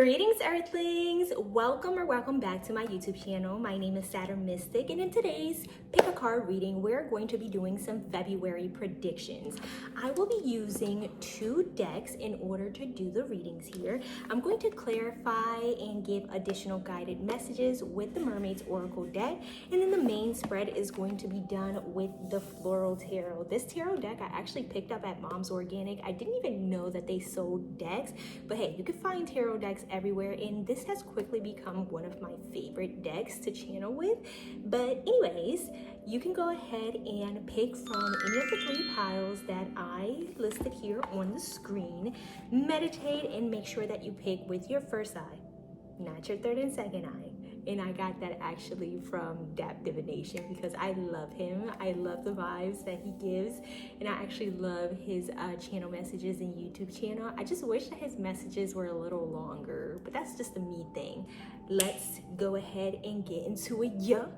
Greetings, Earthlings! Welcome back to my YouTube channel. My name is Saturn Mystic, and in today's pick a card reading, we're going to be doing some February predictions. I will be using two decks in order to do the readings here. I'm going to clarify and give additional guided messages with the Mermaid's Oracle deck, and then the main spread is going to be done with the Floral Tarot. This tarot deck I actually picked up at Mom's Organic. I didn't even know that they sold decks, but hey, you can find tarot decks everywhere, and this has quickly become one of my favorite decks to channel with. But anyways, you can go ahead and pick from any of the three piles that I listed here on the screen. Meditate and make sure that you pick with your first eye, not your third and second eye. And I got that actually from Dap Divination because I love him. I love the vibes that he gives, and I actually love his channel messages and YouTube channel. I just wish that his messages were a little longer, but that's just a me thing. Let's go ahead and get into it,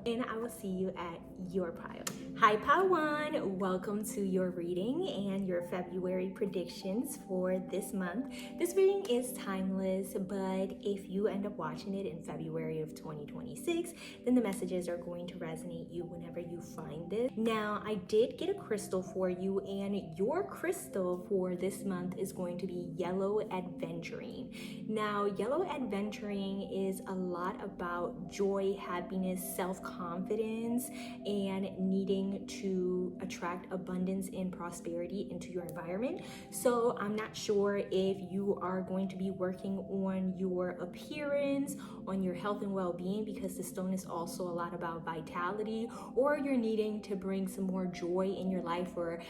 and I will see you at your pile. Hi, Pile One. Welcome to your reading and your February predictions for this month. This reading is timeless, but if you end up watching it in February of 2026, then the messages are going to resonate you whenever you find this. Now, I did get a crystal for you, and your crystal for this month is going to be Yellow Adventuring. Now, Yellow Adventuring is a lot about joy, happiness, self-confidence, and needing to attract abundance and prosperity into your environment. So I'm not sure if you are going to be working on your appearance, on your health and well-being, because the stone is also a lot about vitality, or you're needing to bring some more joy in your life, or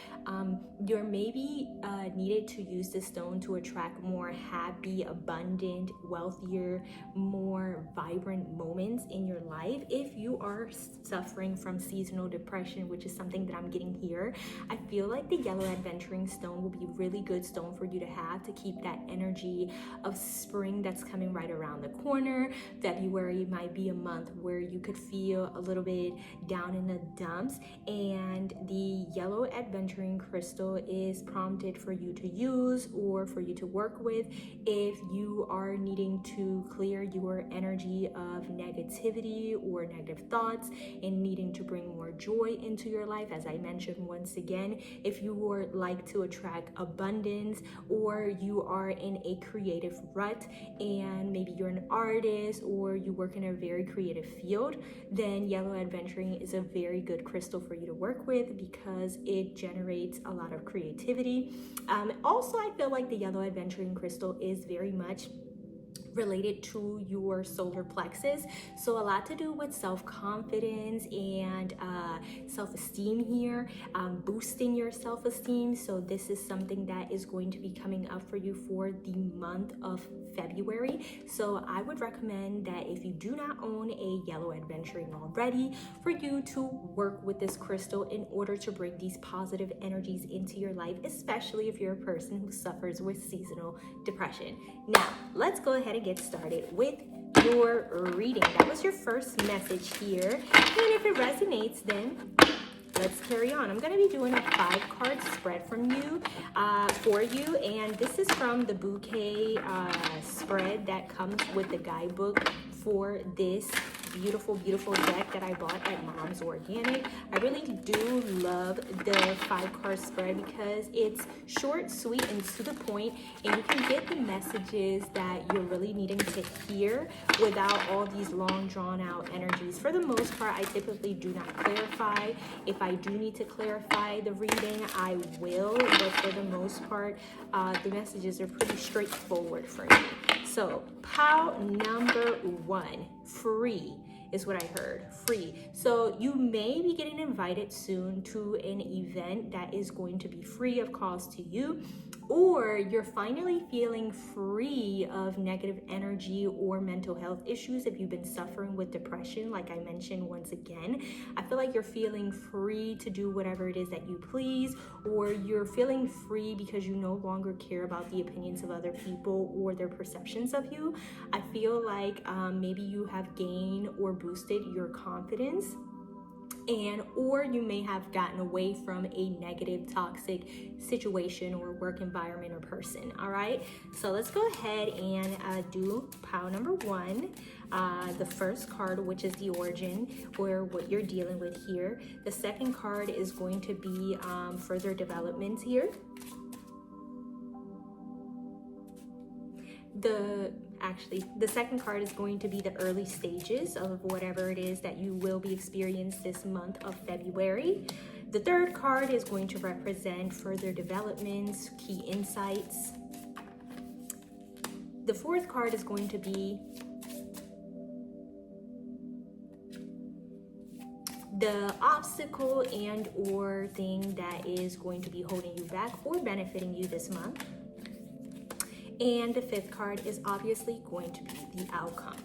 you're maybe needed to use this stone to attract more happy, abundant, wealthier, more vibrant moments in your life. If you are suffering from seasonal depression, which is something that I'm getting here, I feel like the Yellow Adventuring stone will be a really good stone for you to have to keep that energy of spring that's coming right around the corner. February might be a month where you could feel a little bit down in the dumps, and the Yellow Adventuring crystal is prompted for you to use or for you to work with if you are needing to clear your energy of negativity or negative thoughts and needing to bring more joy into your life. As I mentioned once again, if you would like to attract abundance, or you are in a creative rut and maybe you're an artist or you work in a very creative field, then Yellow Adventuring is a very good crystal for you to work with because it generates a lot of creativity. Also, I feel like the Yellow Adventuring crystal is very much related to your solar plexus, so a lot to do with self-confidence and self-esteem here, boosting your self-esteem. So this is something that is going to be coming up for you for the month of February. So I would recommend that if you do not own a Yellow Adventuring already, for you to work with this crystal in order to bring these positive energies into your life, especially if you're a person who suffers with seasonal depression. Now, let's go ahead and get started with your reading. That was your first message here, and if it resonates, then let's carry on. I'm going to be doing a 5-card spread for you, and this is from the bouquet spread that comes with the guidebook for this beautiful deck that I bought at Mom's Organic. I really do love the 5-card spread because it's short, sweet, and to the point, and you can get the messages that you're really needing to hear without all these long drawn out energies. For the most part, I typically do not clarify. If I do need to clarify the reading, I will, but for the most part, the messages are pretty straightforward for me. So pile number 1, free, is what I heard. Free. So you may be getting invited soon to an event that is going to be free of cost to you, or you're finally feeling free of negative energy or mental health issues. If you've been suffering with depression, like I mentioned once again, I feel like you're feeling free to do whatever it is that you please, or you're feeling free because you no longer care about the opinions of other people or their perceptions of you. I feel like maybe you have gained or boosted your confidence or you may have gotten away from a negative, toxic situation or work environment or person. All right, so let's go ahead and do pile number one. The first card, which is the origin or what you're dealing with here. The second card is going to be further developments here. The second card is going to be the early stages of whatever it is that you will be experiencing this month of February. The third card is going to represent further developments, key insights. The fourth card is going to be the obstacle and or thing that is going to be holding you back or benefiting you this month. And the fifth card is obviously going to be the outcome.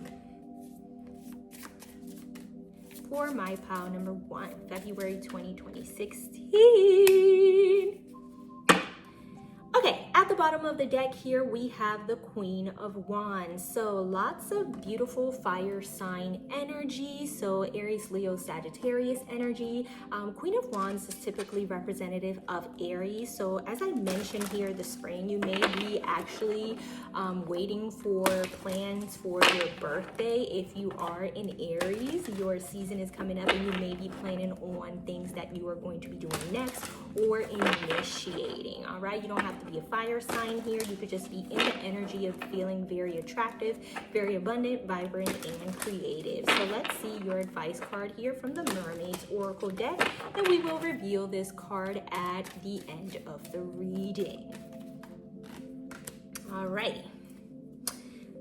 For my pile number one, February 2016. Okay, at the bottom of the deck here, we have the Queen of Wands. So lots of beautiful fire sign energy. So Aries, Leo, Sagittarius energy. Queen of Wands is typically representative of Aries. So as I mentioned here, the spring, you may be actually waiting for plans for your birthday. If you are in Aries, your season is coming up and you may be planning on things that you are going to be doing next or initiating. All right, you don't have to be a fire sign here. You could just be in the energy of feeling very attractive, very abundant, vibrant, and creative. So let's see your advice card here from the Mermaid's Oracle deck, and we will reveal this card at the end of the reading. All right.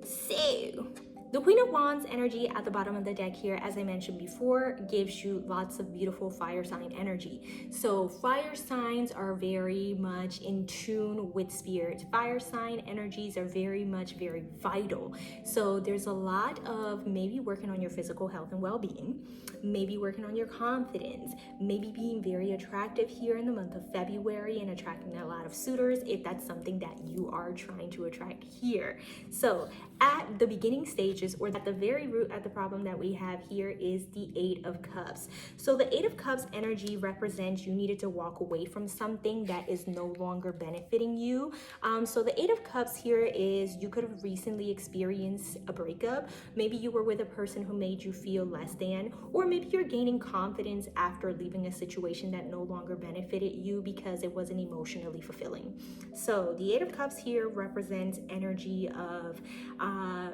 So the Queen of Wands energy at the bottom of the deck here, as I mentioned before, gives you lots of beautiful fire sign energy. So fire signs are very much in tune with spirit. Fire sign energies are very vital. So there's a lot of maybe working on your physical health and well-being, maybe working on your confidence, maybe being very attractive here in the month of February and attracting a lot of suitors if that's something that you are trying to attract here. So at the beginning stages, or at the very root at the problem that we have here, is the Eight of Cups. So the Eight of Cups energy represents you needed to walk away from something that is no longer benefiting you. So the Eight of Cups here is you could have recently experienced a breakup. Maybe you were with a person who made you feel less than, or maybe you're gaining confidence after leaving a situation that no longer benefited you because it wasn't emotionally fulfilling. So the Eight of Cups here represents energy of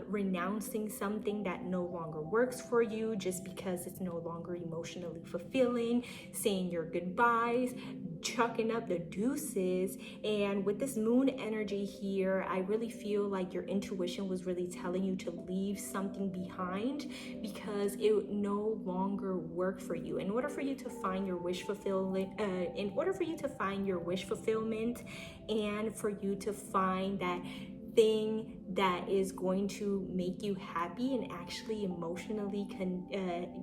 renouncing something that no longer works for you just because it's no longer emotionally fulfilling, saying your goodbyes, chucking up the deuces. And with this moon energy here, I really feel like your intuition was really telling you to leave something behind because it no longer worked for you. In order for you to find your wish fulfillment, and for you to find that thing that is going to make you happy and actually emotionally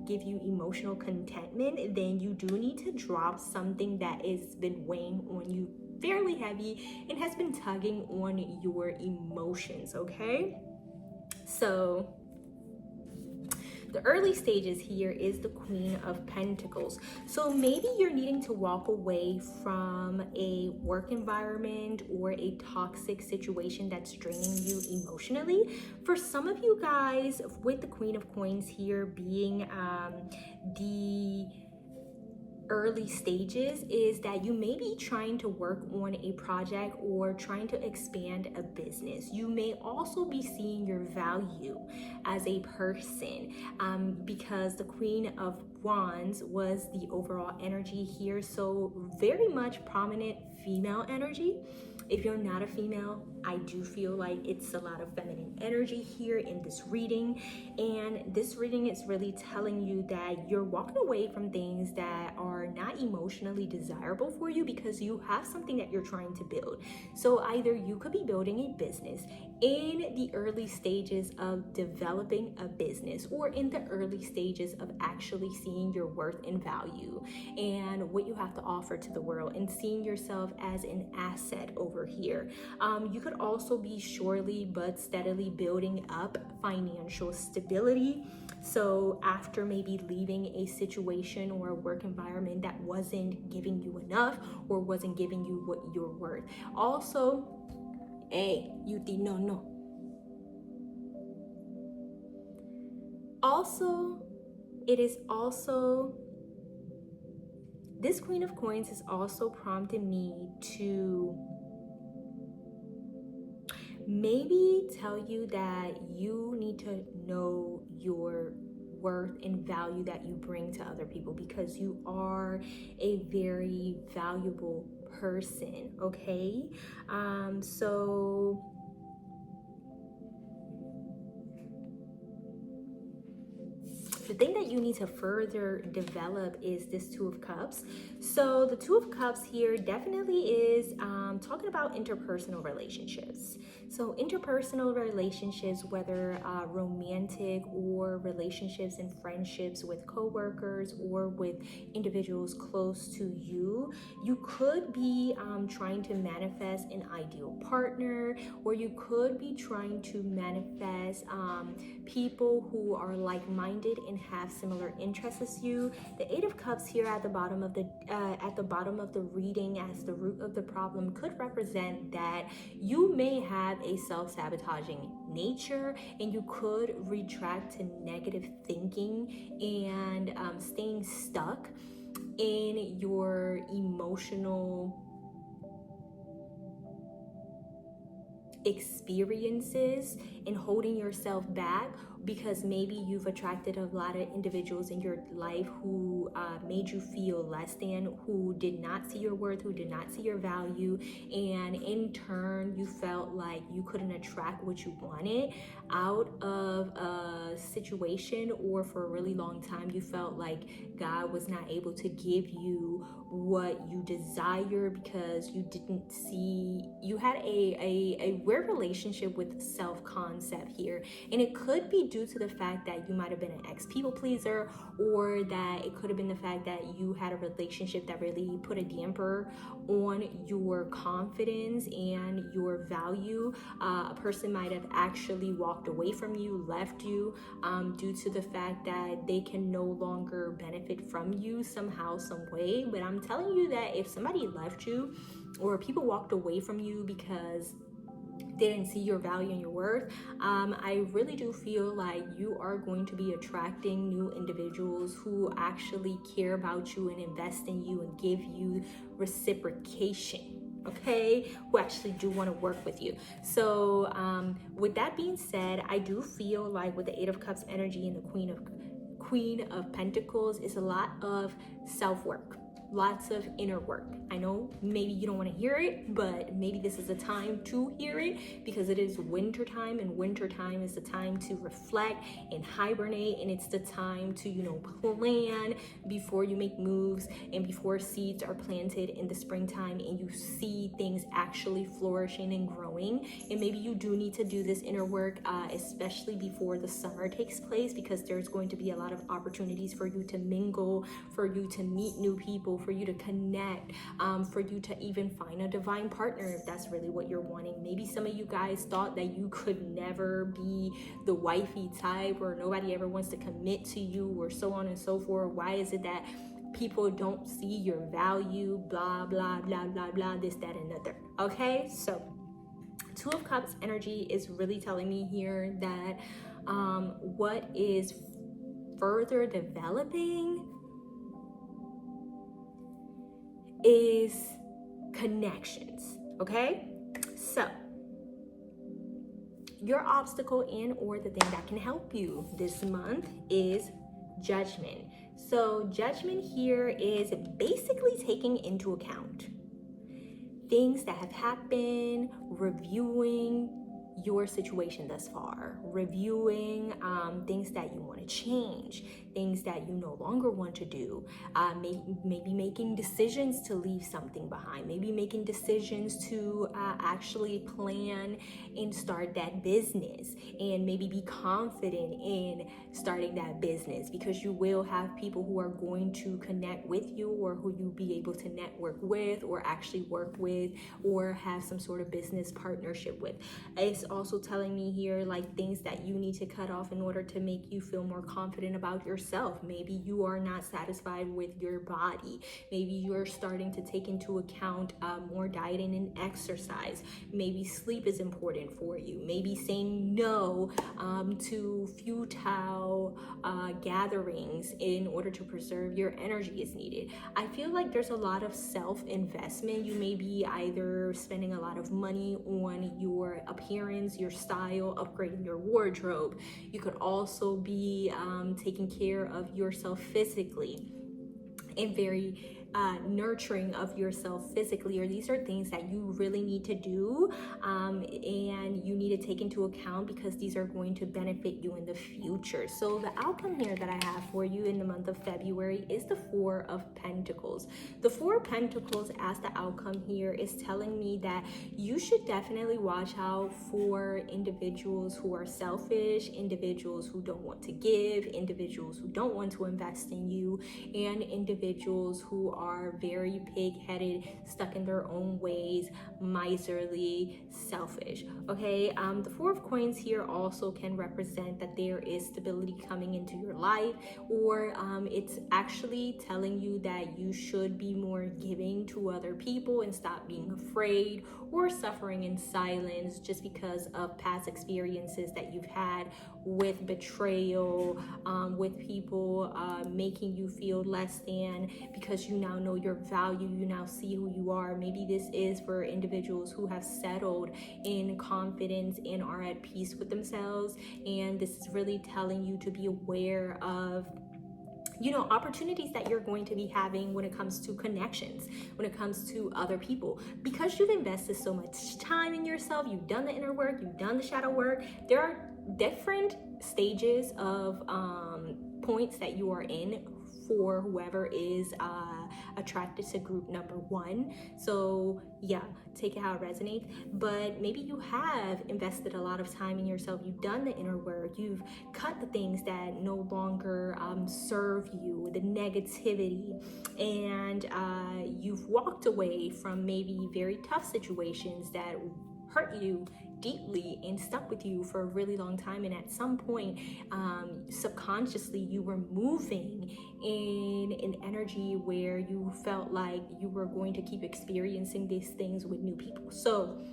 give you emotional contentment, then you do need to drop something that has been weighing on you fairly heavy and has been tugging on your emotions, okay? So the early stages here is the Queen of Pentacles. So maybe you're needing to walk away from a work environment or a toxic situation that's draining you emotionally. For some of you guys, with the Queen of Coins here being the early stages, is that you may be trying to work on a project or trying to expand a business. You may also be seeing your value as a person because the Queen of Wands was the overall energy here. So very much prominent female energy. If you're not a female, I do feel like it's a lot of feminine energy here in this reading. And this reading is really telling you that you're walking away from things that are not emotionally desirable for you because you have something that you're trying to build. So either you could be building a business in the early stages of developing a business, or in the early stages of actually seeing your worth and value and what you have to offer to the world and seeing yourself as an asset over here. You could could also be surely but steadily building up financial stability. So after maybe leaving a situation or a work environment that wasn't giving you enough or wasn't giving you what you're worth. Also, no. Also, it is also, this Queen of Coins has also prompted me to maybe tell you that you need to know your worth and value that you bring to other people, because you are a very valuable person, okay? So the thing that you need to further develop is this Two of Cups. So the Two of Cups here definitely is talking about interpersonal relationships. So interpersonal relationships, whether romantic or relationships and friendships with coworkers or with individuals close to you, you could be trying to manifest an ideal partner, or you could be trying to manifest people who are like-minded and have similar interests as you. The Eight of Cups here at the bottom of the reading as the root of the problem could represent that you may have a self-sabotaging nature, and you could retract to negative thinking and staying stuck in your emotional experiences and holding yourself back, because maybe you've attracted a lot of individuals in your life who made you feel less than, who did not see your worth, who did not see your value, and in turn you felt like you couldn't attract what you wanted out of a situation, or for a really long time you felt like God was not able to give you what you desire because you didn't see, you had a weird relationship with self-concept here. And it could be due to the fact that you might have been an ex-people pleaser, or that it could have been the fact that you had a relationship that really put a damper on your confidence and your value. A person might have actually walked away from you, left you, due to the fact that they can no longer benefit from you somehow, some way. But I'm telling you that if somebody left you, or people walked away from you because they didn't see your value and your worth, I really do feel like you are going to be attracting new individuals who actually care about you and invest in you and give you reciprocation, okay, who actually do want to work with you. So with that being said, I do feel like with the Eight of Cups energy and the Queen of Pentacles is a lot of self-work, lots of inner work. I know maybe you don't want to hear it, but maybe this is a time to hear it, because it is winter time, and winter time is the time to reflect and hibernate, and it's the time to, plan before you make moves and before seeds are planted in the springtime and you see things actually flourishing and growing. And maybe you do need to do this inner work, especially before the summer takes place, because there's going to be a lot of opportunities for you to mingle, for you to meet new people, for you to connect, for you to even find a divine partner if that's really what you're wanting. Maybe some of you guys thought that you could never be the wifey type, or nobody ever wants to commit to you, or so on and so forth. Why is it that people don't see your value, blah, blah, blah, blah, blah, this, that, and other. Okay, so Two of Cups energy is really telling me here that what is further developing is connections, okay? So your obstacle and or the thing that can help you this month is judgment. So judgment here is basically taking into account things that have happened, reviewing your situation thus far, reviewing things that you want to change, things that you no longer want to do, maybe making decisions to leave something behind, maybe making decisions to actually plan and start that business, and maybe be confident in starting that business, because you will have people who are going to connect with you, or who you'll be able to network with, or actually work with, or have some sort of business partnership with. It's also telling me here like things that you need to cut off in order to make you feel more confident about yourself. Maybe you are not satisfied with your body. Maybe you're starting to take into account more dieting and exercise. Maybe sleep is important for you. Maybe saying no to futile gatherings in order to preserve your energy is needed. I feel like there's a lot of self-investment. You may be either spending a lot of money on your appearance, your style, upgrading your wardrobe. You could also be taking care of yourself physically and very nurturing of yourself physically, or these are things that you really need to do and you need to take into account, because these are going to benefit you in the future. So the outcome here that I have for you in the month of February is the Four of Pentacles. The Four of Pentacles as the outcome here is telling me that you should definitely watch out for individuals who are selfish, individuals who don't want to give, individuals who don't want to invest in you, and individuals who are very pig-headed, stuck in their own ways, miserly, selfish. Okay, the Four of Coins here also can represent that there is stability coming into your life, or it's actually telling you that you should be more giving to other people and stop being afraid or suffering in silence just because of past experiences that you've had with betrayal, with people making you feel less than, because you now know your value, you now see who you are. Maybe this is for individuals who have settled in confidence and are at peace with themselves, and this is really telling you to be aware of opportunities that you're going to be having when it comes to connections, when it comes to other people, because you've invested so much time in yourself. You've done the inner work, you've done the shadow work. There are different stages of points that you are in for whoever is attracted to group number one. So yeah, take it how it resonates. But maybe you have invested a lot of time in yourself. You've done the inner work. You've cut the things that no longer serve you, the negativity, and you've walked away from maybe very tough situations that hurt you deeply and stuck with you for a really long time, and at some point subconsciously you were moving in an energy where you felt like you were going to keep experiencing these things with new people. So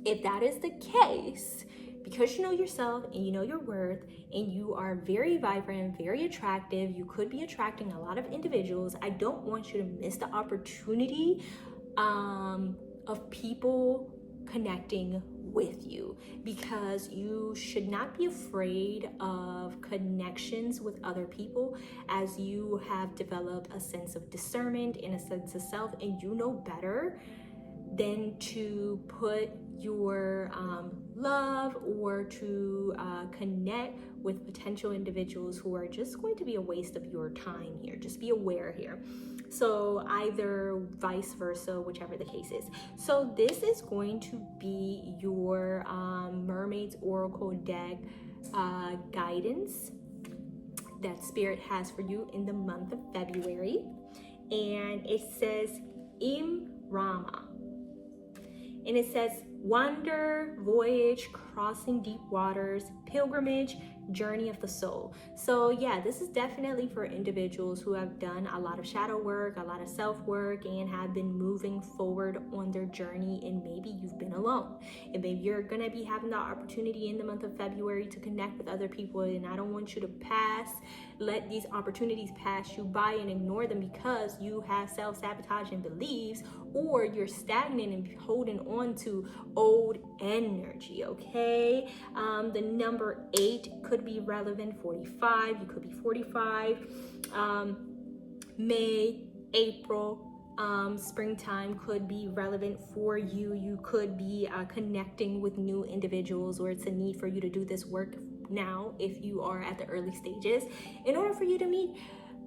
if that is the case, because you know yourself and you know your worth and you are very vibrant, very attractive, you could be attracting a lot of individuals. I don't want you to miss the opportunity of people connecting with you, because you should not be afraid of connections with other people, as you have developed a sense of discernment and a sense of self, and you know better than to put your love or to connect with potential individuals who are just going to be a waste of your time here. Just be aware here. So either vice versa, whichever the case is. So this is going to be your Mermaid's Oracle deck guidance that Spirit has for you in the month of February. And it says Im Rama. And it says wander, voyage, crossing deep waters, pilgrimage, journey of the soul. So yeah, this is definitely for individuals who have done a lot of shadow work, a lot of self-work, and have been moving forward on their journey, and maybe you've been alone. And maybe you're gonna be having the opportunity in the month of February to connect with other people, and I don't want you to let these opportunities pass you by and ignore them because you have self-sabotaging beliefs, or you're stagnant and holding on to old energy, okay? The number 8 could be relevant, 45, you could be 45, May, April, Springtime could be relevant for you. You could be connecting with new individuals, or it's a need for you to do this work now if you are at the early stages, in order for you to meet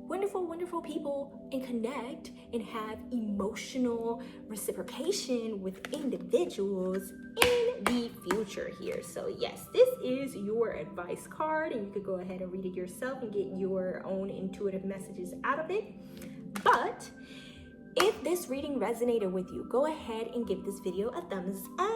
wonderful people and connect and have emotional reciprocation with individuals in the future here. So yes, this is your advice card, and you could go ahead and read it yourself and get your own intuitive messages out of it. But if this reading resonated with you, go ahead and give this video a thumbs up.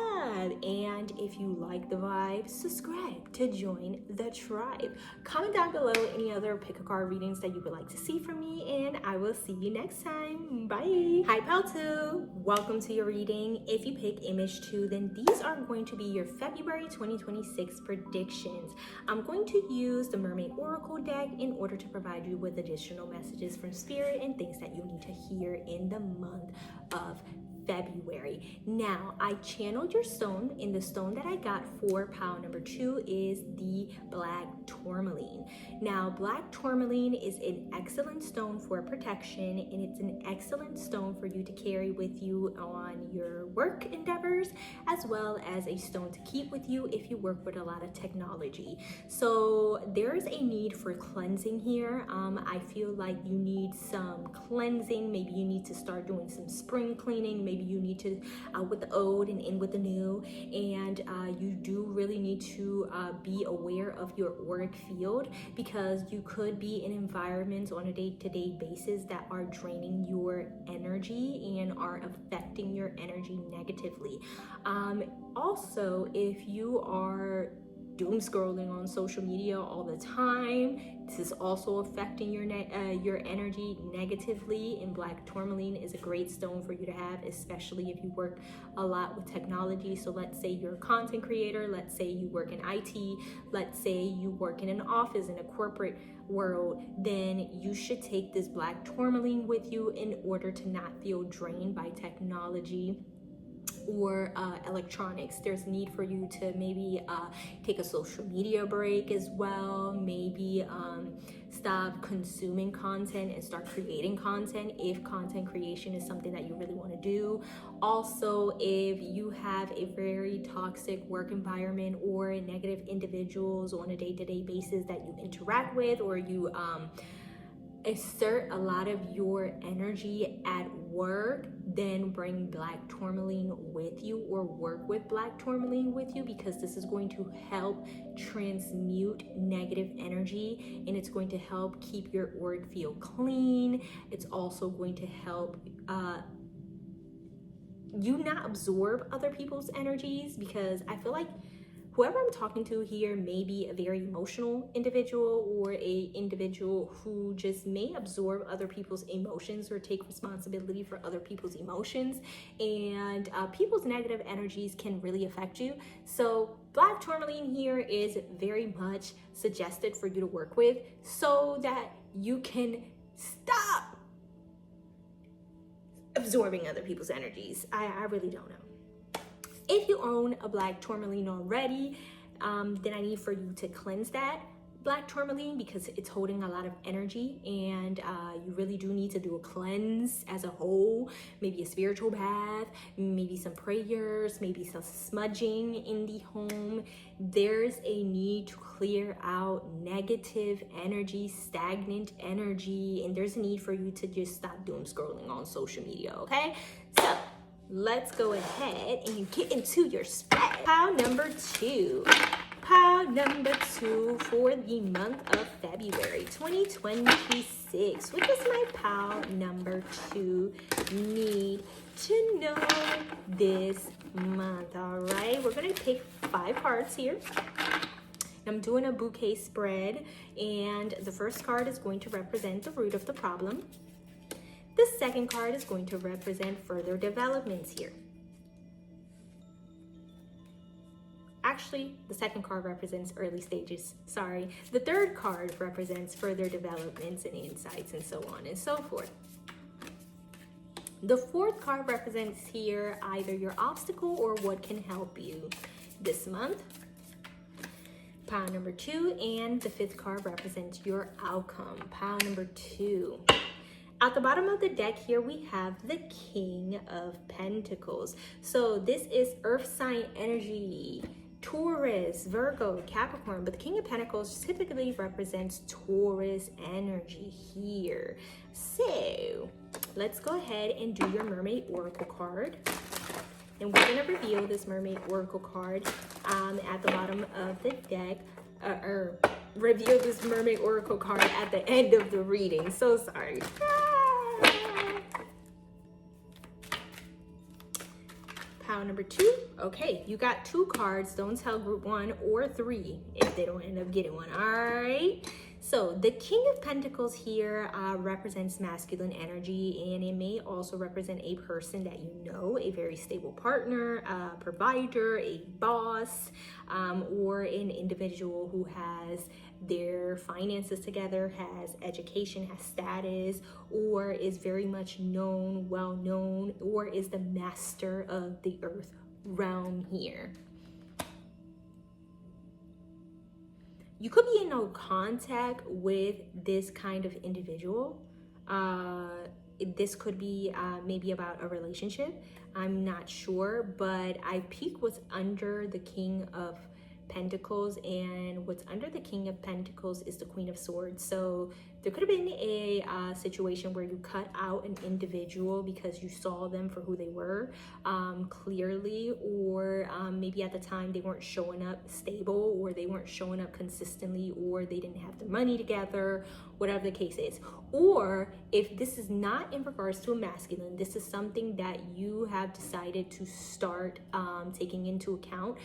And if you like the vibe, subscribe to join the tribe. Comment down below any other pick a card readings that you would like to see from me, and I will see you next time. Bye. Hi, Pal 2. Welcome to your reading. If you pick image 2, then these are going to be your February 2026 predictions. I'm going to use the Mermaid Oracle deck in order to provide you with additional messages from Spirit and things that you need to hear in the month of February. Now, I channeled your stone, and the stone that I got for pile number 2 is the black tourmaline. Now, black tourmaline is an excellent stone for protection, and it's an excellent stone for you to carry with you on your work endeavors, as well as a stone to keep with you if you work with a lot of technology. So there is a need for cleansing here. I feel like you need some cleansing. Maybe you need to start doing some spring cleaning. Maybe you need to out with the old and in with the new, and you do really need to be aware of your auric field, because you could be in environments on a day-to-day basis that are draining your energy and are affecting your energy negatively. Also, if you are doom scrolling on social media all the time, this is also affecting your energy negatively, and black tourmaline is a great stone for you to have, especially if you work a lot with technology. So let's say you're a content creator, let's say you work in IT, let's say you work in an office in a corporate world, then you should take this black tourmaline with you in order to not feel drained by technology or electronics. There's need for you to maybe take a social media break as well, maybe stop consuming content and start creating content if content creation is something that you really want to do. Also, if you have a very toxic work environment or negative individuals on a day-to-day basis that you interact with, or you exert a lot of your energy at work, then bring black tourmaline with you, or work with black tourmaline with you, because this is going to help transmute negative energy, and it's going to help keep your auric field clean. It's also going to help you not absorb other people's energies, because I feel like whoever I'm talking to here may be a very emotional individual, or a individual who just may absorb other people's emotions or take responsibility for other people's emotions, and people's negative energies can really affect you. So black tourmaline here is very much suggested for you to work with, so that you can stop absorbing other people's energies. I really don't know. If you own a black tourmaline already, then I need for you to cleanse that black tourmaline, because it's holding a lot of energy, and you really do need to do a cleanse as a whole. Maybe a spiritual bath, maybe some prayers, maybe some smudging in the home. There's a need to clear out negative energy, stagnant energy, and there's a need for you to just stop doom scrolling on social media, okay? So let's go ahead and get into your spread. Pile number 2. Pile number 2 for the month of February 2026. What does my pile number 2 need to know this month? All right, we're gonna pick 5 cards here. I'm doing a bouquet spread, and the first card is going to represent the root of the problem. The second card is going to represent further developments here. Actually, the second card represents early stages, sorry. The third card represents further developments and insights, and so on and so forth. The fourth card represents here either your obstacle or what can help you this month. Pile number 2, and the fifth card represents your outcome. Pile number 2. At the bottom of the deck here, we have the King of Pentacles. So this is earth sign energy, Taurus, Virgo, Capricorn, but the King of Pentacles typically represents Taurus energy here. So let's go ahead and do your Mermaid Oracle card. And we're going to reveal this Mermaid Oracle card at the bottom of the deck, or reveal this Mermaid Oracle card at the end of the reading. So sorry. Pile number 2. Okay, you got 2 cards. Don't tell group 1 or 3 if they don't end up getting one. All right. So the King of Pentacles here represents masculine energy, and it may also represent a person that you know, a very stable partner, a provider, a boss, or an individual who has their finances together, has education, has status, or is very much known, well known, or is the master of the earth realm here. You could be in no contact with this kind of individual. This could be maybe about a relationship. I'm not sure, but I peek what's under the King of Pentacles, and what's under the King of Pentacles is the Queen of Swords. So there could have been a situation where you cut out an individual because you saw them for who they were clearly, or maybe at the time they weren't showing up stable, or they weren't showing up consistently, or they didn't have their money together, whatever the case is. Or if this is not in regards to a masculine, this is something that you have decided to start taking into account.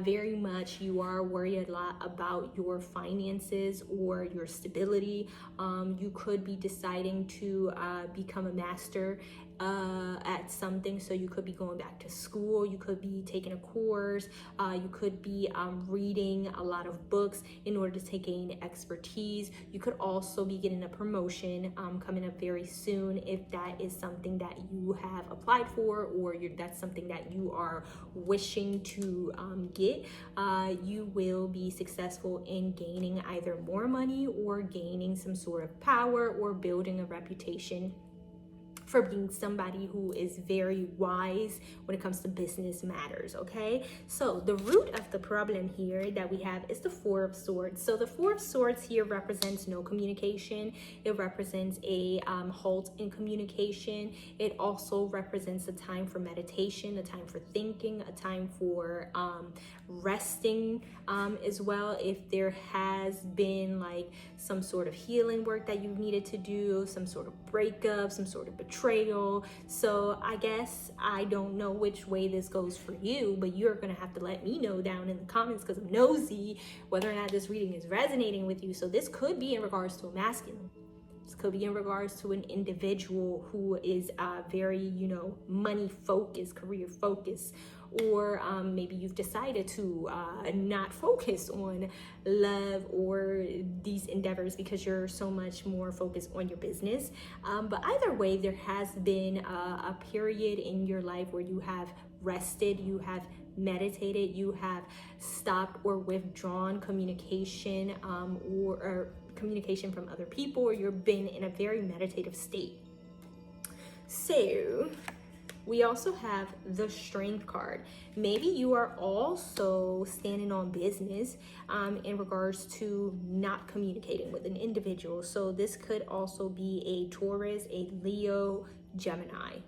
Very much you are worried a lot about your finances or your stability. You could be deciding to become a master at something. So you could be going back to school, you could be taking a course, you could be reading a lot of books in order to gain expertise. You could also be getting a promotion coming up very soon if that is something that you have applied for, or that's something that you are wishing to get. You will be successful in gaining either more money or gaining some sort of power or building a reputation for being somebody who is very wise when it comes to business matters. Okay, so the root of the problem here that we have is the Four of Swords. So the Four of Swords here represents no communication. It represents a halt in communication. It also represents a time for meditation, a time for thinking, a time for resting as well. If there has been like some sort of healing work that you needed to do, some sort of breakup, some sort of betrayal. So I guess I don't know which way this goes for you, but you're gonna have to let me know down in the comments, because I'm nosy whether or not this reading is resonating with you. So this could be in regards to a masculine. This could be in regards to an individual who is very, you know, money focused, career focused, or maybe you've decided to not focus on love or these endeavors because you're so much more focused on your business. But either way, there has been a period in your life where you have rested, you have meditated, you have stopped or withdrawn communication or communication from other people, or you've been in a very meditative state. So we also have the Strength card. Maybe you are also standing on business in regards to not communicating with an individual. So this could also be a Taurus, a Leo, Gemini.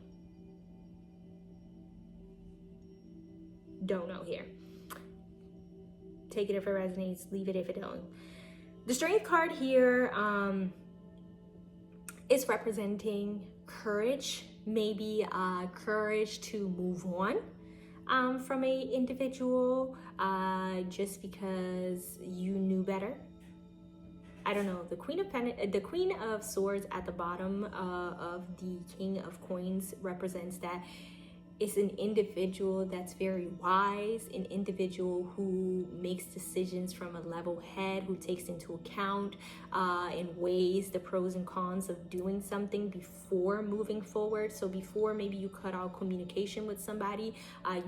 Don't know here. Take it if it resonates, leave it if it don't. The Strength card here is representing courage, maybe courage to move on from a individual just because you knew better. I don't know. The Queen of Swords at the bottom of the King of Coins represents that is an individual that's very wise, an individual who makes decisions from a level head, who takes into account and weighs the pros and cons of doing something before moving forward. So before maybe you cut out communication with somebody,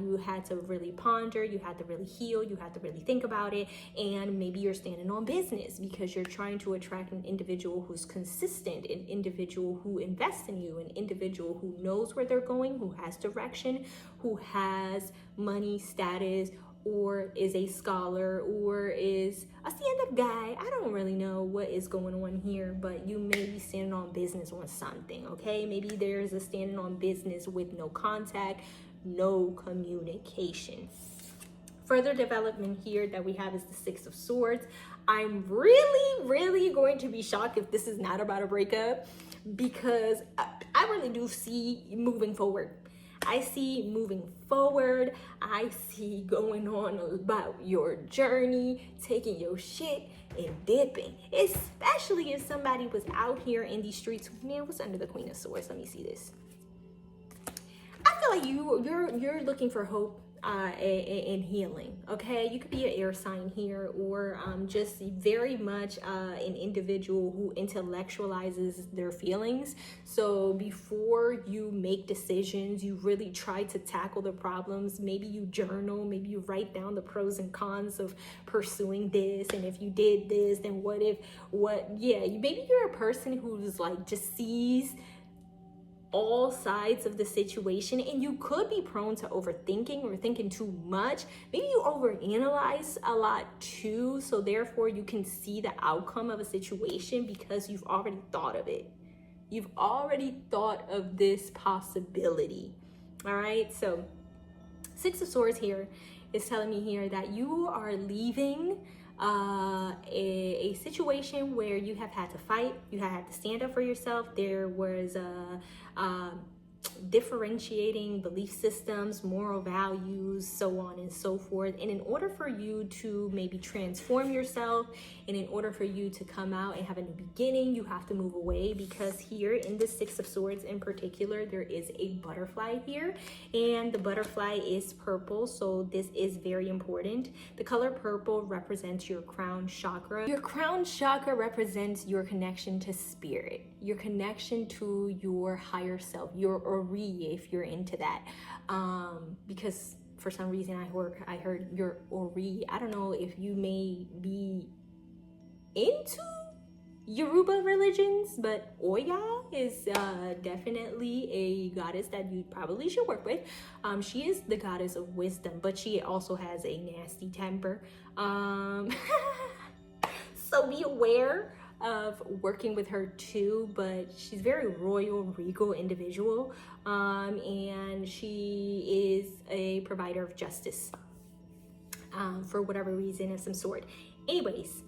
you had to really ponder, you had to really heal, you had to really think about it, and maybe you're standing on business because you're trying to attract an individual who's consistent, an individual who invests in you, an individual who knows where they're going, who has direction, who has money, status, or is a scholar, or is a stand-up guy. I don't really know what is going on here, but you may be standing on business on something, okay? Maybe there's a standing on business with no contact, no communication. Further development here that we have is the Six of Swords. I'm really going to be shocked if this is not about a breakup, because I really do see moving forward. I see moving forward. I see going on about your journey, taking your shit and dipping. Especially if somebody was out here in these streets. Man, what's under the Queen of Swords? Let me see this. I feel like you're looking for hope and healing. Okay, you could be an air sign here, or just very much an individual who intellectualizes their feelings. So before you make decisions, you really try to tackle the problems. Maybe you journal, maybe you write down the pros and cons of pursuing this, and if you did this, then maybe you're a person who's like just sees all sides of the situation, and you could be prone to overthinking or thinking too much. Maybe you overanalyze a lot too, so therefore you can see the outcome of a situation because you've already thought of it. You've already thought of this possibility. All right, so Six of Swords here is telling me here that you are leaving a situation where you have had to fight, you have had to stand up for yourself. There was differentiating belief systems, moral values, so on and so forth. And in order for you to maybe transform yourself, and in order for you to come out and have a new beginning, you have to move away, because here in the Six of Swords in particular, there is a butterfly here, and the butterfly is purple, so this is very important. The color purple represents your crown chakra. Your crown chakra represents your connection to spirit, your connection to your higher self, your Ori, if you're into that, because for some reason I heard your Ori. I don't know if you may be into Yoruba religions, but Oya is definitely a goddess that you probably should work with. She is the goddess of wisdom, but she also has a nasty temper. So be aware of working with her too, but she's very royal, regal individual, and she is a provider of justice for whatever reason of some sort. Anyways,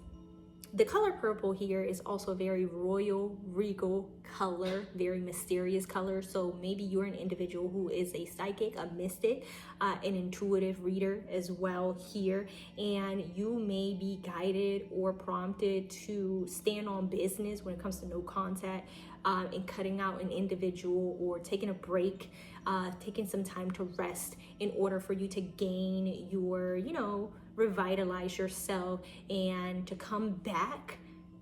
the color purple here is also a very royal, regal color, very mysterious color. So maybe you're an individual who is a psychic, a mystic, an intuitive reader as well here. And you may be guided or prompted to stand on business when it comes to no contact, and cutting out an individual, or taking a break, taking some time to rest in order for you to gain your, revitalize yourself and to come back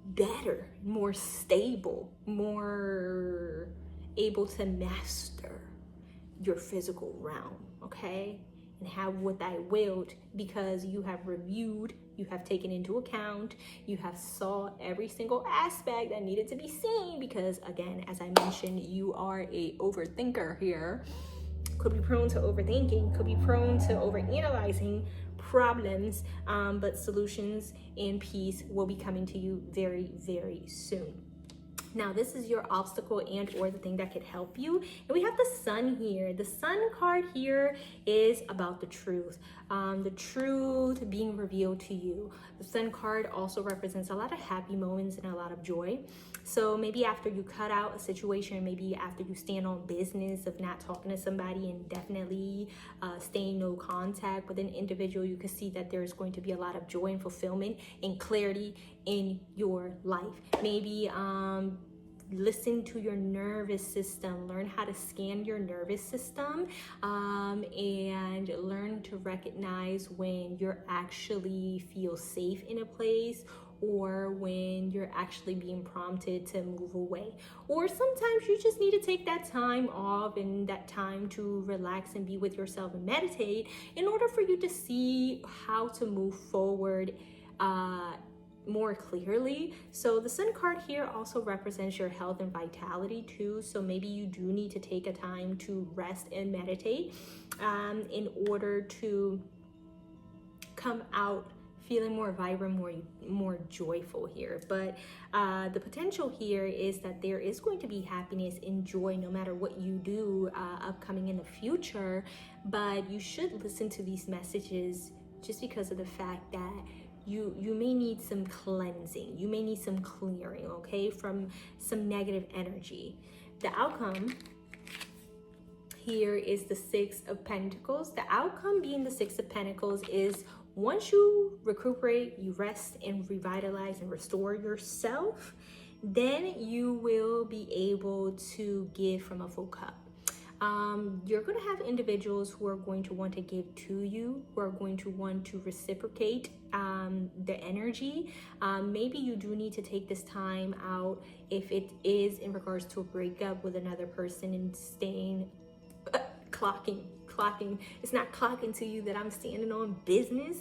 better, more stable, more able to master your physical realm, okay? And have what thy willed, because you have reviewed, you have taken into account, you have saw every single aspect that needed to be seen, because again, as I mentioned, you are a overthinker here. Could be prone to overthinking, could be prone to overanalyzing problems, but solutions and peace will be coming to you very, very soon. Now, this is your obstacle and or the thing that could help you. And we have the Sun here. The Sun card here is about the truth being revealed to you. The Sun card also represents a lot of happy moments and a lot of joy. So maybe after you cut out a situation, maybe after you stand on business of not talking to somebody and definitely staying no contact with an individual, you can see that there's going to be a lot of joy and fulfillment and clarity in your life. Maybe listen to your nervous system, learn how to scan your nervous system, and learn to recognize when you're actually feel safe in a place, or when you're actually being prompted to move away. Or sometimes you just need to take that time off and that time to relax and be with yourself and meditate in order for you to see how to move forward more clearly. So the Sun card here also represents your health and vitality too. So maybe you do need to take a time to rest and meditate in order to come out feeling more vibrant, more joyful here. But the potential here is that there is going to be happiness and joy no matter what you do upcoming in the future. But you should listen to these messages just because of the fact that you may need some cleansing, you may need some clearing, okay, from some negative energy. The outcome here is the Six of Pentacles. The outcome being the Six of Pentacles is once you recuperate, you rest and revitalize and restore yourself, then you will be able to give from a full cup. You're going to have individuals who are going to want to give to you, who are going to want to reciprocate the energy. Maybe you do need to take this time out if it is in regards to a breakup with another person and staying clocking. It's not clocking to you that I'm standing on business.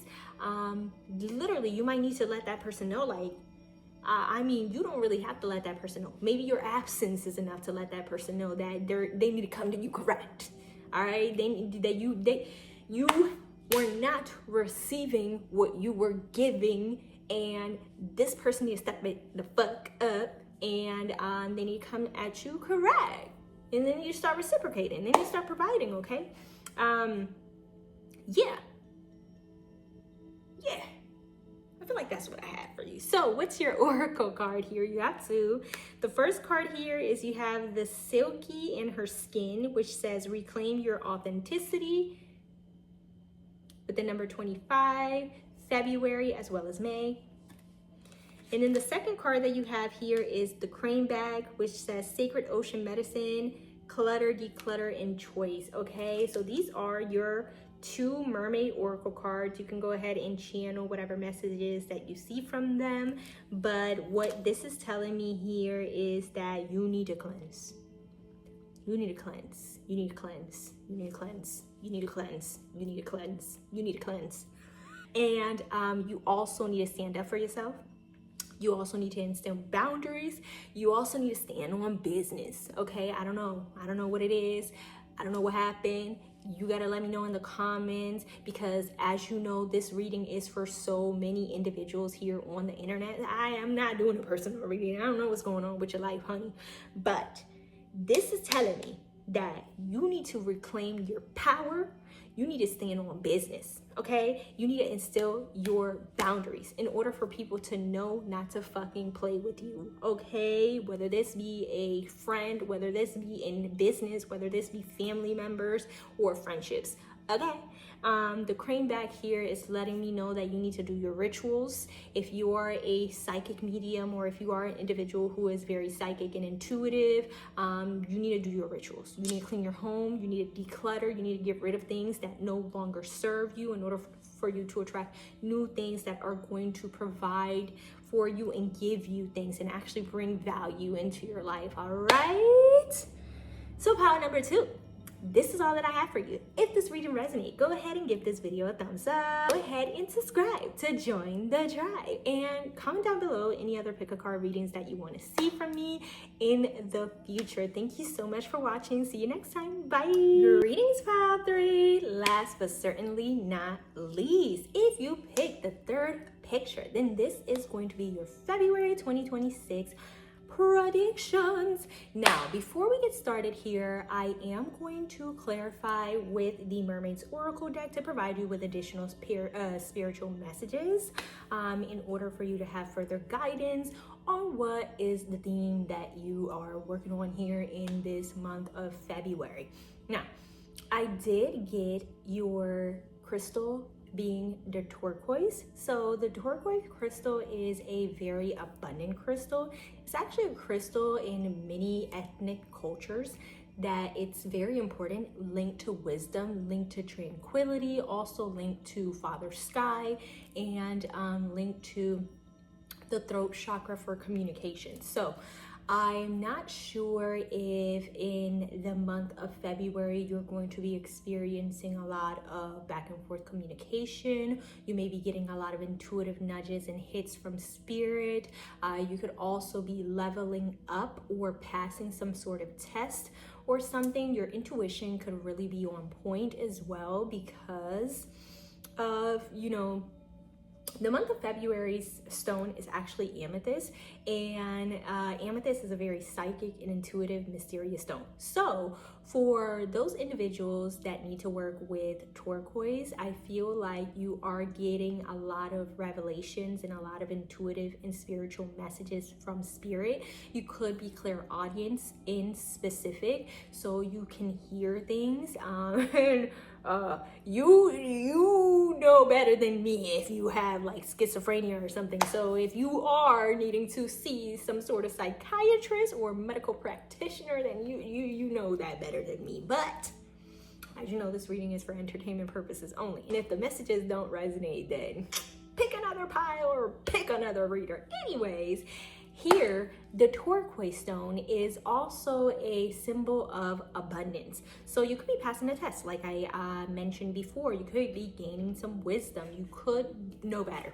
Literally, you might need to let that person know, like, I mean, you don't really have to let that person know. Maybe your absence is enough to let that person know that they need to come to you correct. All right, you were not receiving what you were giving, and this person needs to step it the fuck up, and they need to come at you correct, and then you start reciprocating, then you start providing. Okay, yeah. I feel like that's what I had for you. So what's your oracle card here? You have two. The first card here is you have the Silky in her skin, which says reclaim your authenticity, with the number 25, February as well as May. And then the second card that you have here is the Crane Bag, which says sacred ocean medicine, clutter, declutter, and choice. Okay, so these are your two mermaid oracle cards. You can go ahead and channel whatever messages that you see from them, but what this is telling me here is that you need to cleanse. You need to cleanse. You need to cleanse. You need to cleanse. You need to cleanse. You need to cleanse. You need to cleanse. And you also need to stand up for yourself. You also need to instill boundaries. You also need to stand on business. Okay, I don't know what it is. I don't know what happened. You gotta let me know in the comments, because as you know, this reading is for so many individuals here on the internet. I am not doing a personal reading. I don't know what's going on with your life, honey. But this is telling me that you need to reclaim your power. You need to stand on business, okay? You need to instill your boundaries in order for people to know not to fucking play with you, okay? Whether this be a friend, whether this be in business, whether this be family members or friendships, okay? The Crane Bag here is letting me know that you need to do your rituals. If you are a psychic medium, or if you are an individual who is very psychic and intuitive, you need to do your rituals. You need to clean your home. You need to declutter. You need to get rid of things that no longer serve you in order for you to attract new things that are going to provide for you and give you things and actually bring value into your life. All right. So power number 2. This is all that I have for you. If this reading resonates, go ahead and give this video a thumbs up. Go ahead and subscribe to join the tribe, and comment down below any other pick a card readings that you want to see from me in the future. Thank you so much for watching. See you next time. Bye. Greetings, pile 3. Last but certainly not least, if you pick the third picture, then this is going to be your February 2026 predictions. Now, before we get started here, I am going to clarify with the Mermaid's Oracle deck to provide you with additional spiritual messages in order for you to have further guidance on what is the theme that you are working on here in this month of February. Now, I did get your crystal being the turquoise. So the turquoise crystal is a very abundant crystal. It's actually a crystal in many ethnic cultures that it's very important, linked to wisdom, linked to tranquility, also linked to Father Sky, and linked to the throat chakra for communication. So I'm not sure if in the month of February you're going to be experiencing a lot of back and forth communication. You may be getting a lot of intuitive nudges and hits from spirit. You could also be leveling up or passing some sort of test or something. Your intuition could really be on point as well because of, the month of February's stone is actually amethyst, and amethyst is a very psychic and intuitive, mysterious stone. So for those individuals that need to work with turquoise, I feel like you are getting a lot of revelations and a lot of intuitive and spiritual messages from spirit. You could be clairaudience in specific, so you can hear things. You know better than me if you have like schizophrenia or something. So if you are needing to see some sort of psychiatrist or medical practitioner, then you know that better than me. But as you know, this reading is for entertainment purposes only. And if the messages don't resonate, then pick another pile or pick another reader. Anyways, here, the turquoise stone is also a symbol of abundance. So you could be passing a test, like I mentioned before. You could be gaining some wisdom. You could know better.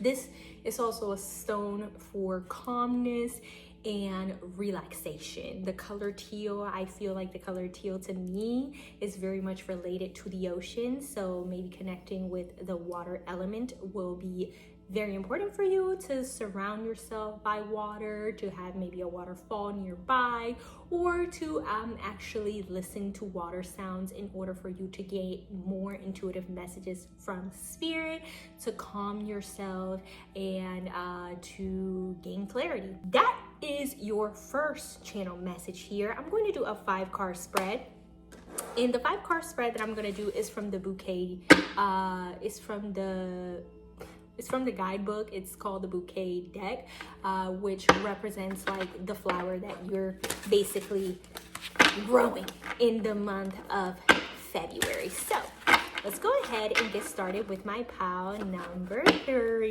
This is also a stone for calmness and relaxation. The color teal, I feel like the color teal to me is very much related to the ocean. So maybe connecting with the water element will be very important for you, to surround yourself by water, to have maybe a waterfall nearby, or to actually listen to water sounds in order for you to get more intuitive messages from spirit, to calm yourself and to gain clarity. That is your first channel message here. I'm going to do a 5-card spread. And the 5-card spread that I'm going to do is from the bouquet. It's from the guidebook. It's called the bouquet deck, which represents like the flower that you're basically growing in the month of February. So let's go ahead and get started with my pile number 3.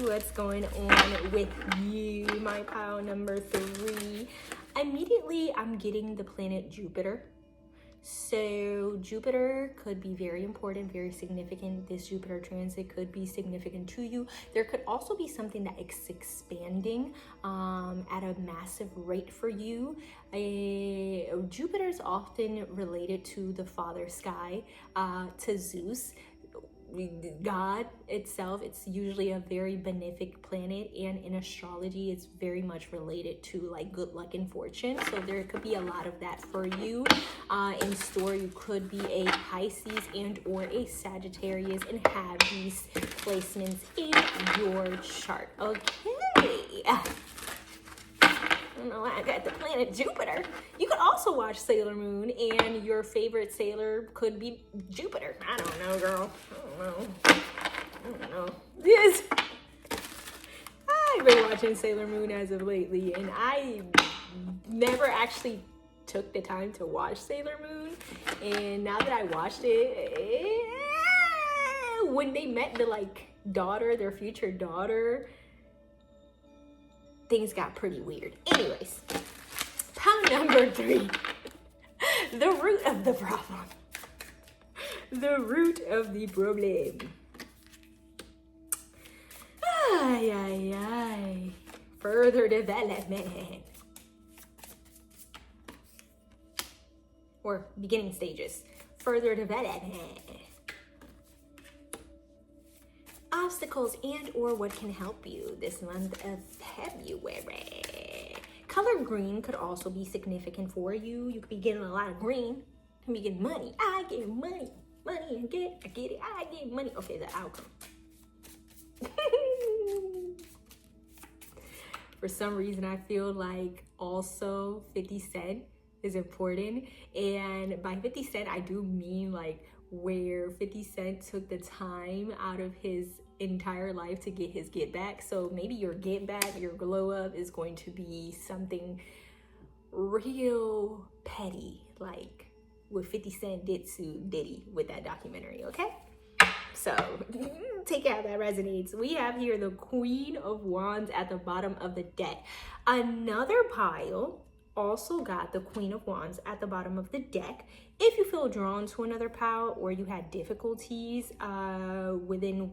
What's going on with you, my pile number 3? Immediately, I'm getting the planet Jupiter. So Jupiter could be very important, very significant. This Jupiter transit could be significant to you. There could also be something that is expanding at a massive rate for you. Jupiter is often related to the Father Sky, to Zeus, God itself. It's usually a very benefic planet, and in astrology it's very much related to like good luck and fortune. So there could be a lot of that for you in store. You could be a Pisces and or a Sagittarius and have these placements in your chart. Okay, I don't know why I got the planet Jupiter. You could also watch Sailor Moon, and your favorite sailor could be Jupiter. I don't know, girl. I don't know. Yes. I've been watching Sailor Moon as of lately, and I never actually took the time to watch Sailor Moon. And now that I watched it, when they met the their future daughter, things got pretty weird. Anyways, pile number 3, the root of the problem. The root of the problem. Further development. Or beginning stages. Further development. Obstacles and or what can help you this month of February. Color green could also be significant for you. You could be getting a lot of green. You could be getting money. I get money. Money, I get it. I get money. Okay, the outcome. For some reason, I feel like also 50 Cent is important. And by 50 Cent, I do mean like where 50 Cent took the time out of his entire life to get his get back. So maybe your get back, your glow up is going to be something real petty, like what 50 Cent did to Diddy with that documentary, okay? So take it how that resonates. We have here the Queen of Wands at the bottom of the deck. Another pile also got the Queen of Wands at the bottom of the deck. If you feel drawn to another pile or you had difficulties within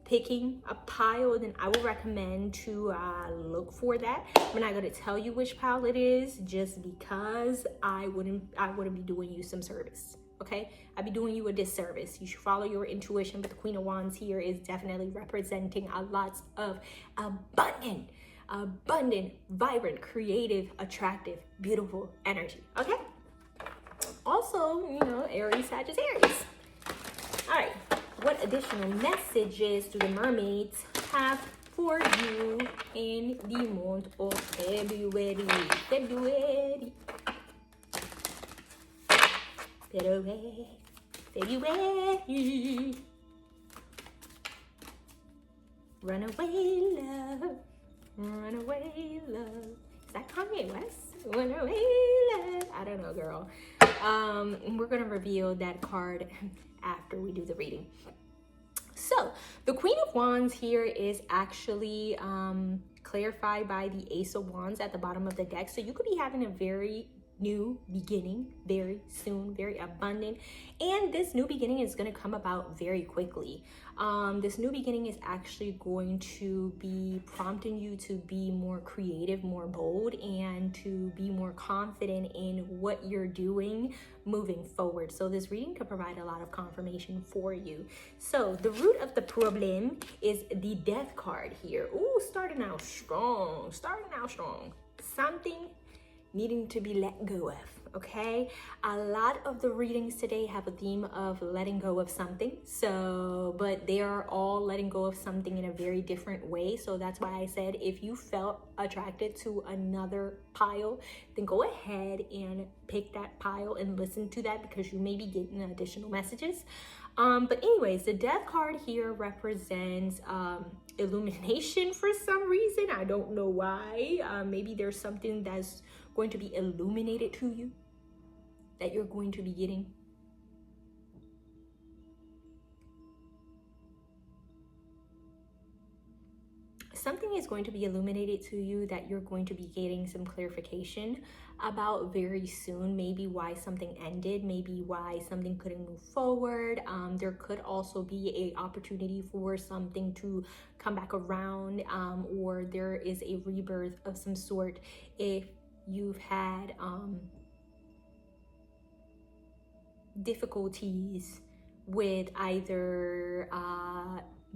picking a pile, then I would recommend to look for that. I'm not going to tell you which pile it is just because I wouldn't be doing you some service. Okay, I'd be doing you a disservice. You should follow your intuition, but the Queen of Wands here is definitely representing a lot of abundant, vibrant, creative, attractive, beautiful energy. Okay. Also, you know, Aries, Sagittarius. All right. What additional messages do the mermaids have for you in the month of February? February. Runaway love, runaway love. Is that Kanye West? Runaway love. I don't know, girl. We're gonna reveal that card after we do the reading. So the Queen of Wands here is actually clarified by the Ace of Wands at the bottom of the deck. So you could be having a very new beginning very soon, very abundant, and this new beginning is going to come about very quickly. This new beginning is actually going to be prompting you to be more creative, more bold, and to be more confident in what you're doing moving forward. So this reading could provide a lot of confirmation for you. So the root of the problem is the Death card here. Ooh, starting out strong, something needing to be let go of, okay? A lot of the readings today have a theme of letting go of something, but they are all letting go of something in a very different way. So that's why I said if you felt attracted to another pile, then go ahead and pick that pile and listen to that because you may be getting additional messages. But anyways, the Death card here represents illumination for some reason. I don't know why. Maybe there's something that's going to be illuminated to you that you're going to be getting. Something is going to be illuminated to you that you're going to be getting some clarification about very soon. Maybe why something ended, maybe why something couldn't move forward. There could also be an opportunity for something to come back around, or there is a rebirth of some sort if you've had difficulties with either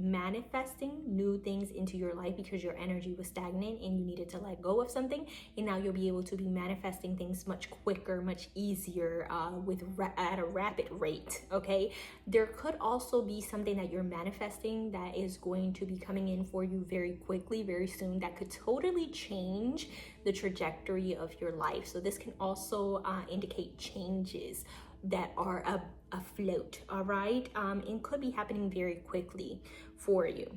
manifesting new things into your life because your energy was stagnant and you needed to let go of something, and now you'll be able to be manifesting things much quicker, much easier, at a rapid rate. Okay, there could also be something that you're manifesting that is going to be coming in for you very quickly, very soon, that could totally change the trajectory of your life. So this can also indicate changes that are afloat, all right, and could be happening very quickly for you.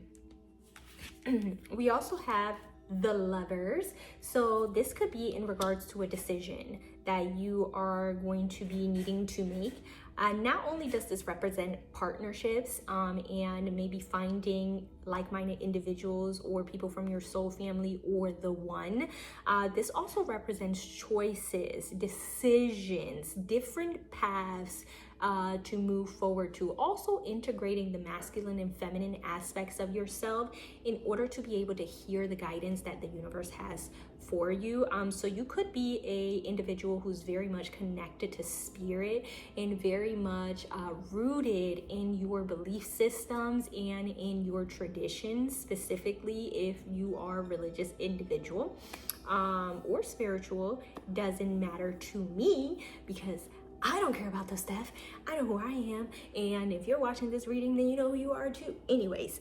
We also have the Lovers. So this could be in regards to a decision that you are going to be needing to make. Not only does this represent partnerships and maybe finding like-minded individuals or people from your soul family or the one, this also represents choices, decisions, different paths to move forward to. Also integrating the masculine and feminine aspects of yourself in order to be able to hear the guidance that the universe has for you. So you could be a individual who's very much connected to spirit and very much rooted in your belief systems and in your traditions, specifically if you are a religious individual or spiritual. Doesn't matter to me because I don't care about the stuff. I know who I am, and if you're watching this reading, then you know who you are too. Anyways,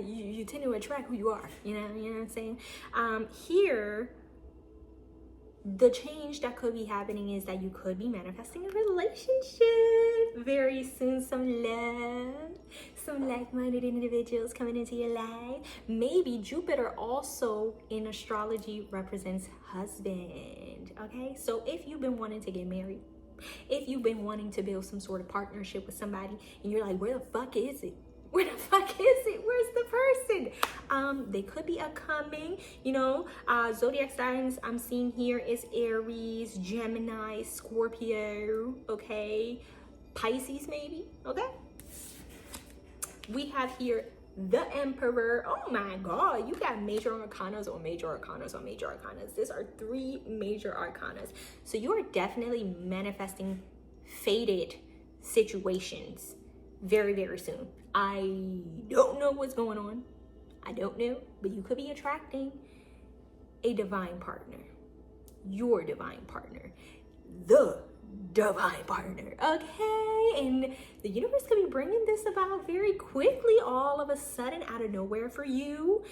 you tend to attract who you are. You know what I'm saying? Here, the change that could be happening is that you could be manifesting a relationship very soon. Some love, some like-minded individuals coming into your life. Maybe Jupiter also in astrology represents husband. Okay, so if you've been wanting to get married, if you've been wanting to build some sort of partnership with somebody and you're like, where the fuck is it? Where the fuck is it? Where's the person? They could be upcoming, zodiac signs I'm seeing here is Aries, Gemini, Scorpio, okay? Pisces maybe, okay? We have here the Emperor. Oh my God, you got major arcanas on major arcanas on major arcanas. These are 3 major arcanas. So you are definitely manifesting fated situations very, very soon. I don't know what's going on. I don't know, but you could be attracting a divine partner, your divine partner, the divine partner, okay? And the universe could be bringing this about very quickly, all of a sudden, out of nowhere for you,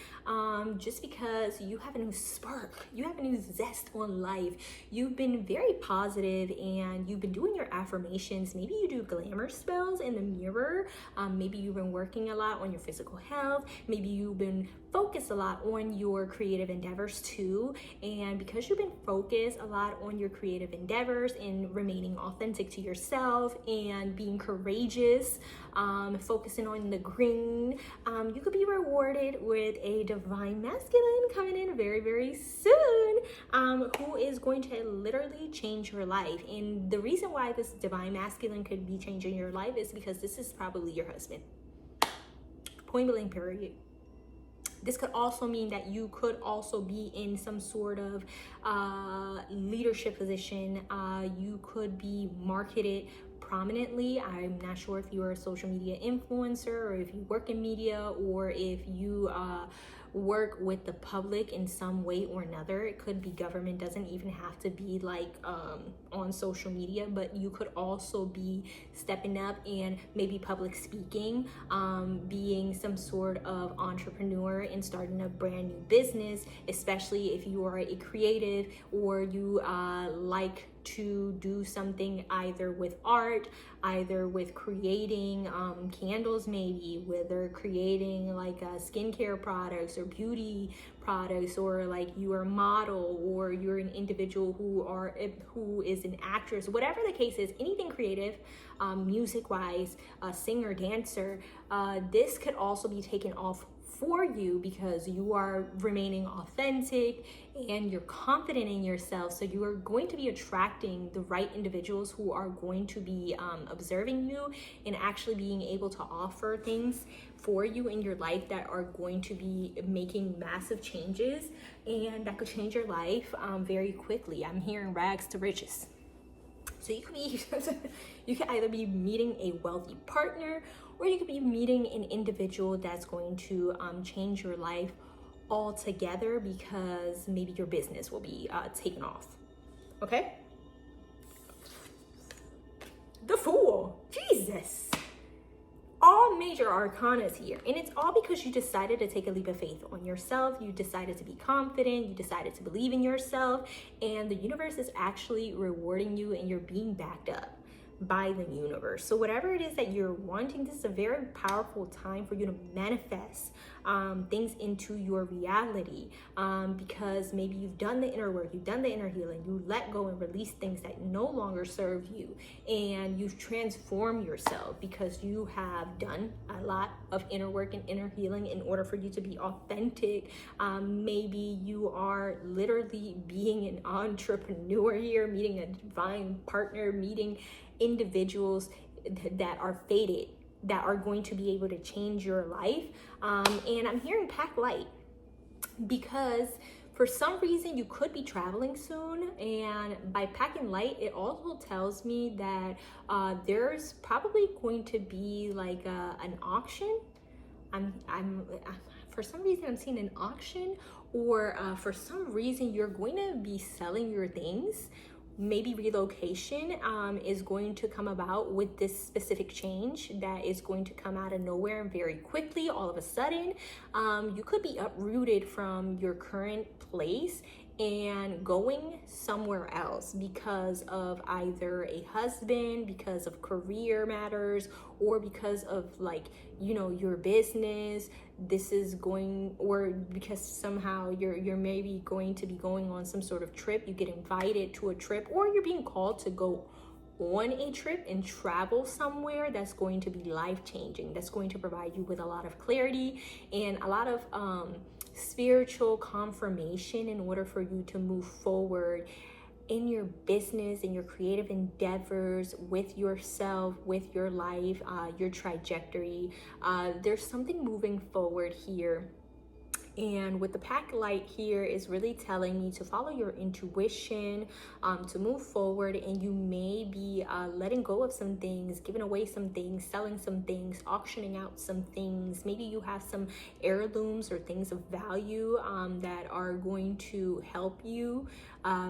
just because you have a new spark, you have a new zest on life. You've been very positive and you've been doing your affirmations. Maybe you do glamour spells in the mirror. Maybe you've been working a lot on your physical health. Maybe you've been focused a lot on your creative endeavors too. And because you've been focused a lot on your creative endeavors and remaining authentic to yourself and being courageous, focusing on the green, you could be rewarded with a divine masculine coming in very, very soon, who is going to literally change your life. And the reason why this divine masculine could be changing your life is because this is probably your husband. Point blank, period. This could also mean that you could also be in some sort of leadership position. You could be marketed prominently. I'm not sure if you're a social media influencer or if you work in media or if you work with the public in some way or another. It could be government, doesn't even have to be like on social media, but you could also be stepping up and maybe public speaking, being some sort of entrepreneur and starting a brand new business, especially if you are a creative or you like to do something either with art, either with creating candles, maybe whether creating like skincare products or beauty products, or like you are a model or you're an individual who is an actress, whatever the case is, anything creative, music wise, singer, dancer, this could also be taken off for you because you are remaining authentic and you're confident in yourself. So you are going to be attracting the right individuals who are going to be observing you and actually being able to offer things for you in your life that are going to be making massive changes and that could change your life very quickly. I'm hearing rags to riches. So you could be, you could either be meeting a wealthy partner or you could be meeting an individual that's going to change your life altogether because maybe your business will be taken off. Okay? The Fool. Jesus. All major arcanas here, and it's all because you decided to take a leap of faith on yourself. You decided to be confident, you decided to believe in yourself, and the universe is actually rewarding you and you're being backed up by the universe. So whatever it is that you're wanting, this is a very powerful time for you to manifest things into your reality, because maybe you've done the inner work, you've done the inner healing, you let go and release things that no longer serve you, and you've transformed yourself because you have done a lot of inner work and inner healing in order for you to be authentic. Maybe you are literally being an entrepreneur here, meeting a divine partner, meeting individuals that are fated, that are going to be able to change your life. And I'm hearing pack light because for some reason you could be traveling soon, and by packing light it also tells me that there's probably going to be like an auction. For some reason I'm seeing an auction, or for some reason you're going to be selling your things. Maybe relocation is going to come about with this specific change that is going to come out of nowhere and very quickly, all of a sudden. You could be uprooted from your current place and going somewhere else because of either a husband, because of career matters, or because of like, you know, your business. This is going, or because somehow you're maybe going to be going on some sort of trip. You get invited to a trip, or you're being called to go on a trip and travel somewhere that's going to be life-changing, that's going to provide you with a lot of clarity and a lot of spiritual confirmation in order for you to move forward in your business, in your creative endeavors, with yourself, with your life, your trajectory. There's something moving forward here. And with the pack light here is really telling me to follow your intuition, to move forward, and you may be letting go of some things, giving away some things, selling some things, auctioning out some things. Maybe you have some heirlooms or things of value that are going to help you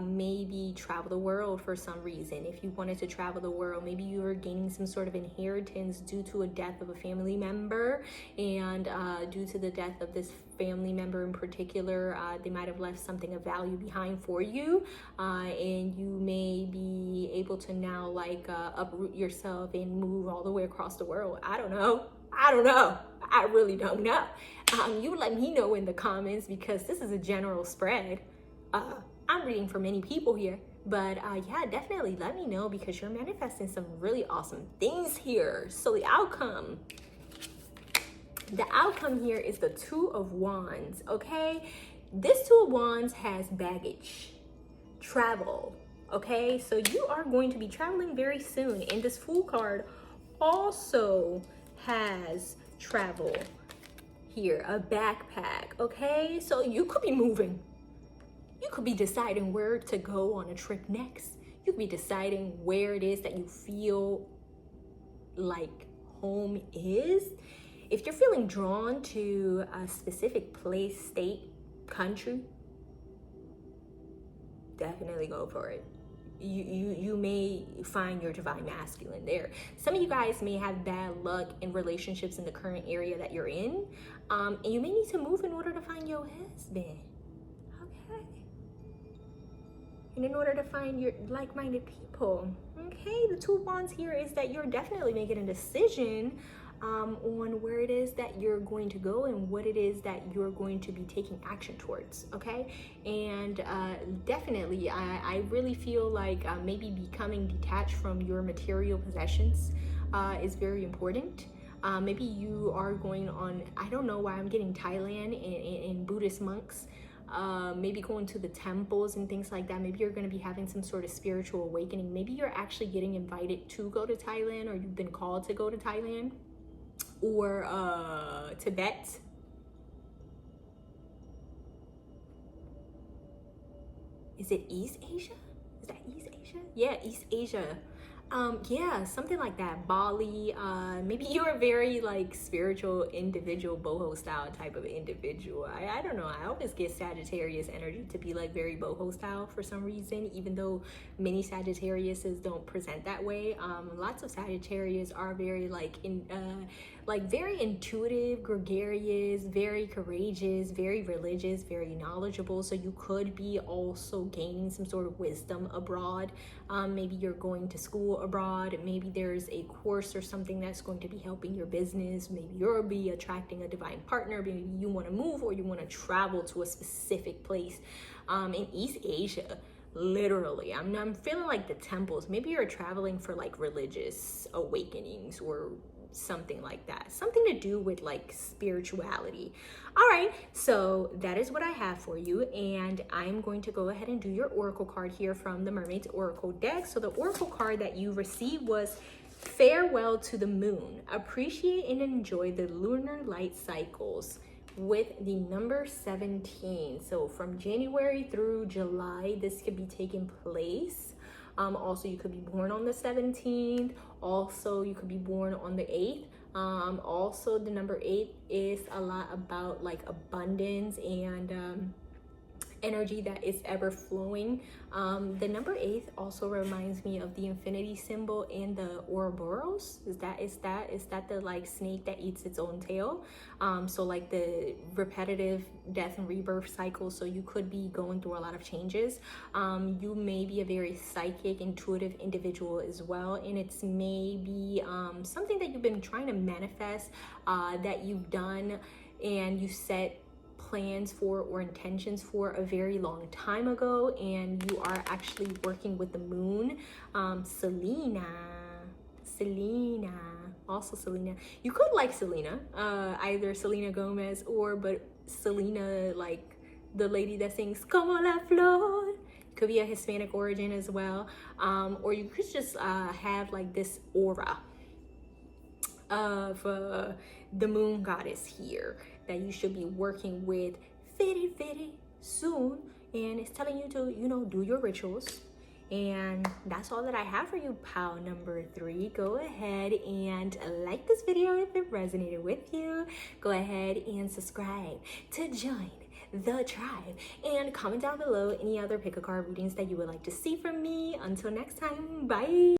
maybe travel the world for some reason. If you wanted to travel the world, maybe you are gaining some sort of inheritance due to a death of a family member, and due to the death of this family member in particular, they might have left something of value behind for you, and you may be able to now like uproot yourself and move all the way across the world. I don't know. I really don't know. You let me know in the comments, because this is a general spread. I'm reading for many people here, but yeah, definitely let me know, because you're manifesting some really awesome things here. So the outcome here is the Two of Wands, okay? This Two of Wands has baggage, travel, okay? So you are going to be traveling very soon. And this Fool card also has travel here, a backpack, okay? So you could be moving. You could be deciding where to go on a trip next. You could be deciding where it is that you feel like home is. If you're feeling drawn to a specific place, state, country, definitely go for it. You may find your divine masculine there. Some of you guys may have bad luck in relationships in the current area that you're in, and you may need to move in order to find your husband. Okay. And in order to find your like-minded people. Okay, the Two of Wands here is that you're definitely making a decision on where it is that you're going to go and what it is that you're going to be taking action towards, okay? And definitely, I really feel like maybe becoming detached from your material possessions is very important. Maybe you are going on, I don't know why I'm getting Thailand and Buddhist monks, maybe going to the temples and things like that. Maybe you're going to be having some sort of spiritual awakening. Maybe you're actually getting invited to go to Thailand, or you've been called to go to Thailand, or Tibet. Is it East Asia? Is that East Asia? Yeah, East Asia. Yeah, something like that. Bali. Maybe you're a very like spiritual individual, boho style type of individual. I don't know. I always get Sagittarius energy to be like very boho style for some reason, even though many Sagittariuses don't present that way. Lots of Sagittarius are very like very intuitive, gregarious, very courageous, very religious, very knowledgeable. So you could be also gaining some sort of wisdom abroad. Maybe you're going to school abroad. Maybe there's a course or something that's going to be helping your business. Maybe you'll be attracting a divine partner. Maybe you want to move, or you want to travel to a specific place in East Asia. Literally, I'm feeling like the temples. Maybe you're traveling for like religious awakenings or something like that, something to do with like spirituality. All right, so that is what I have for you, and I'm going to go ahead and do your oracle card here from the Mermaid's Oracle deck. So the oracle card that you received was Farewell to the Moon. Appreciate and enjoy the lunar light cycles with the number 17. So from January through July, this could be taking place. Also, you could be born on the 17th. Also, you could be born on the 8th. Also, the number 8 is a lot about like abundance and energy that is ever flowing. The number 8 also reminds me of the infinity symbol and the Ouroboros. Is that the like snake that eats its own tail? So like the repetitive death and rebirth cycle. So you could be going through a lot of changes. You may be a very psychic, intuitive individual as well, and it's maybe something that you've been trying to manifest, that you've done and you set plans for or intentions for a very long time ago, and you are actually working with the moon. Selena, also Selena. You could like Selena, either Selena Gomez but Selena, like the lady that sings Como la Flor. Could be a Hispanic origin as well, or you could just have like this aura of the moon goddess here that you should be working with very, very soon, and it's telling you to, you know, do your rituals. And that's all that I have for you, pal number 3. Go ahead and like this video if it resonated with you. Go ahead and subscribe to join the tribe, and comment down below any other pick a card readings that you would like to see from me. Until next time, bye.